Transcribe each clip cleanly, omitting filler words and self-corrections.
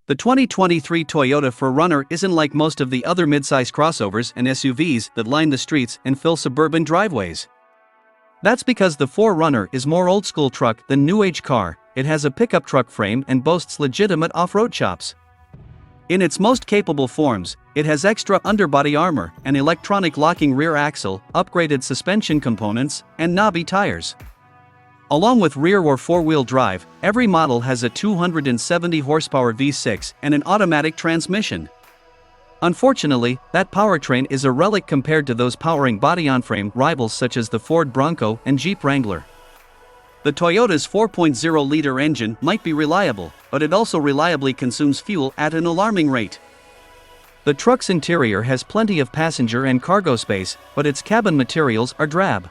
The 2023 Toyota 4Runner isn't like most of the other midsize crossovers and SUVs that line the streets and fill suburban driveways. That's because the 4Runner is more old-school truck than new-age car. It has a pickup truck frame and boasts legitimate off-road chops. In its most capable forms, it has extra underbody armor, an electronic locking rear axle, upgraded suspension components, and knobby tires. Along with rear or four-wheel drive, every model has a 270 horsepower V6 and an automatic transmission. Unfortunately, that powertrain is a relic compared to those powering body-on-frame rivals such as the Ford Bronco and Jeep Wrangler. The Toyota's 4.0-liter engine might be reliable, but it also reliably consumes fuel at an alarming rate. The truck's interior has plenty of passenger and cargo space, but its cabin materials are drab.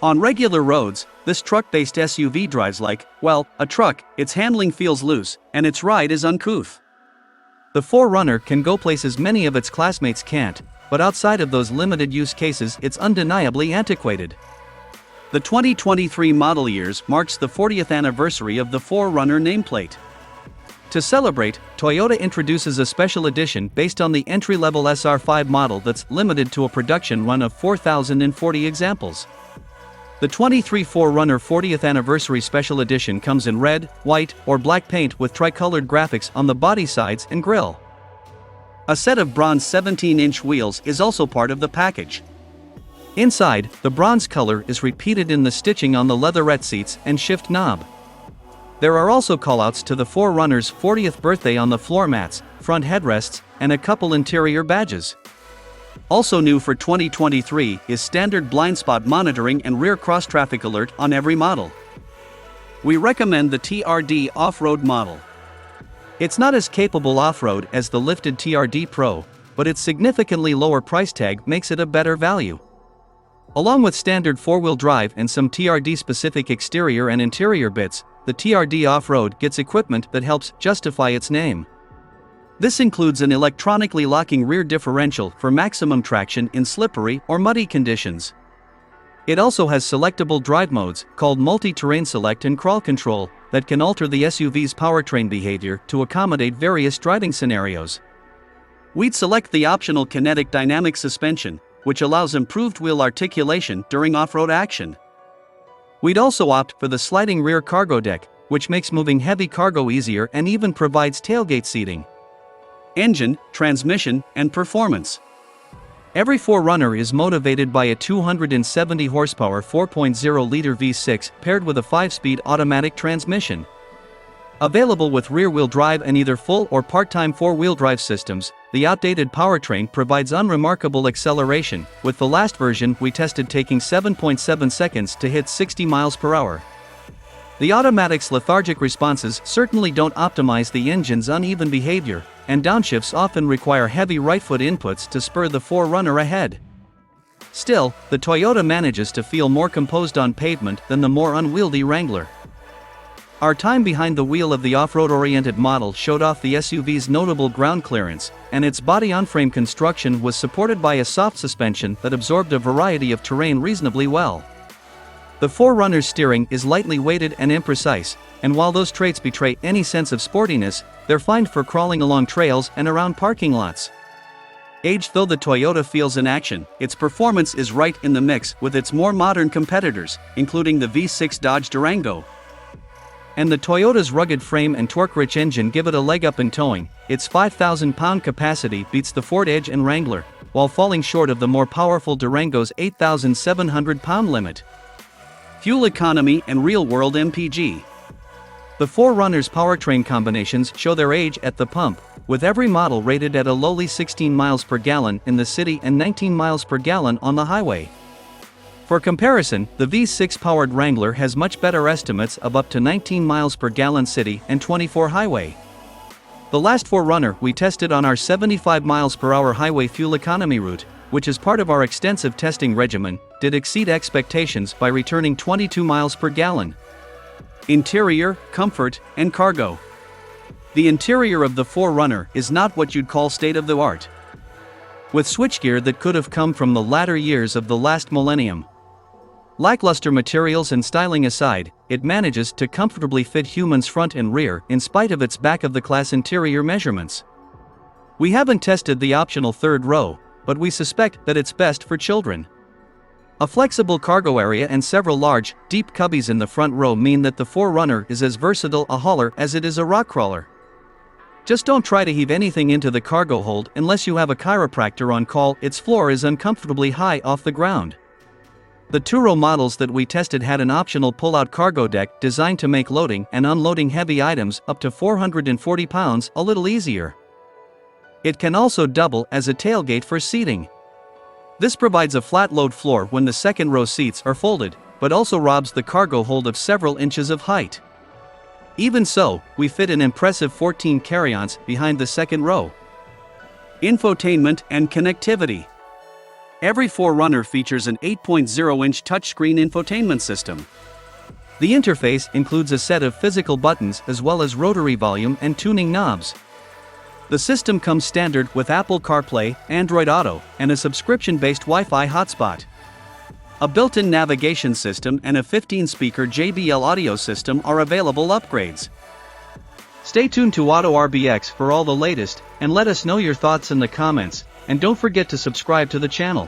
On regular roads, this truck-based SUV drives like, well, a truck. Its handling feels loose, and its ride is uncouth. The 4Runner can go places many of its classmates can't, but outside of those limited use cases it's undeniably antiquated. The 2023 model years marks the 40th anniversary of the 4Runner nameplate. To celebrate, Toyota introduces a special edition based on the entry-level SR5 model that's limited to a production run of 4,040 examples. The 23 4Runner 40th Anniversary Special Edition comes in red, white, or black paint with tricolored graphics on the body sides and grille. A set of bronze 17-inch wheels is also part of the package. Inside, the bronze color is repeated in the stitching on the leatherette seats and shift knob. There are also callouts to the 4Runner's 40th birthday on the floor mats, front headrests, and a couple interior badges. Also new for 2023 is standard blind spot monitoring and rear cross-traffic alert on every model. We recommend the TRD off-road model. It's not as capable off-road as the lifted TRD Pro, but its significantly lower price tag makes it a better value. Along with standard four-wheel drive and some TRD-specific exterior and interior bits, the TRD off-road gets equipment that helps justify its name. This includes an electronically locking rear differential for maximum traction in slippery or muddy conditions. It also has selectable drive modes, called multi-terrain select and crawl control, that can alter the SUV's powertrain behavior to accommodate various driving scenarios. We'd select the optional kinetic dynamic suspension, which allows improved wheel articulation during off-road action. We'd also opt for the sliding rear cargo deck, which makes moving heavy cargo easier and even provides tailgate seating. Engine, transmission, and performance. Every 4Runner is motivated by a 270 horsepower 4.0-liter V6 paired with a 5-speed automatic transmission. Available with rear-wheel drive and either full or part-time four-wheel drive systems, the outdated powertrain provides unremarkable acceleration, with the last version we tested taking 7.7 seconds to hit 60 miles per hour. The automatic's lethargic responses certainly don't optimize the engine's uneven behavior, and downshifts often require heavy right-foot inputs to spur the 4Runner ahead. Still, the Toyota manages to feel more composed on pavement than the more unwieldy Wrangler. Our time behind the wheel of the off-road-oriented model showed off the SUV's notable ground clearance, and its body-on-frame construction was supported by a soft suspension that absorbed a variety of terrain reasonably well. The 4Runner's steering is lightly weighted and imprecise, and while those traits betray any sense of sportiness, they're fine for crawling along trails and around parking lots. Aged though the Toyota feels in action, its performance is right in the mix with its more modern competitors, including the V6 Dodge Durango. And the Toyota's rugged frame and torque-rich engine give it a leg up in towing. Its 5,000-pound capacity beats the Ford Edge and Wrangler, while falling short of the more powerful Durango's 8,700-pound limit. Fuel economy and real-world MPG. The 4Runner's powertrain combinations show their age at the pump, with every model rated at a lowly 16 miles per gallon in the city and 19 miles per gallon on the highway. For comparison, the V6-powered Wrangler has much better estimates of up to 19 miles per gallon city and 24 highway. The last 4Runner we tested on our 75 miles per hour highway fuel economy route, which is part of our extensive testing regimen, did exceed expectations by returning 22 miles per gallon. Interior, comfort, and cargo. The interior of the 4Runner is not what you'd call state-of-the-art. With switchgear that could have come from the latter years of the last millennium. Lackluster materials and styling aside, it manages to comfortably fit humans front and rear in spite of its back-of-the-class interior measurements. We haven't tested the optional third row, but we suspect that it's best for children. A flexible cargo area and several large, deep cubbies in the front row mean that the 4Runner is as versatile a hauler as it is a rock crawler. Just don't try to heave anything into the cargo hold unless you have a chiropractor on call. Its floor is uncomfortably high off the ground. The 2-row models that we tested had an optional pull-out cargo deck designed to make loading and unloading heavy items up to 440 pounds a little easier. It can also double as a tailgate for seating. This provides a flat load floor when the second row seats are folded, but also robs the cargo hold of several inches of height. Even so, we fit an impressive 14 carry-ons behind the second row. Infotainment and connectivity. Every 4Runner features an 8.0-inch touchscreen infotainment system. The interface includes a set of physical buttons as well as rotary volume and tuning knobs. The system comes standard with Apple CarPlay, Android Auto, and a subscription-based Wi-Fi hotspot. A built-in navigation system and a 15-speaker JBL audio system are available upgrades. Stay tuned to Auto RBX for all the latest, and let us know your thoughts in the comments, and don't forget to subscribe to the channel.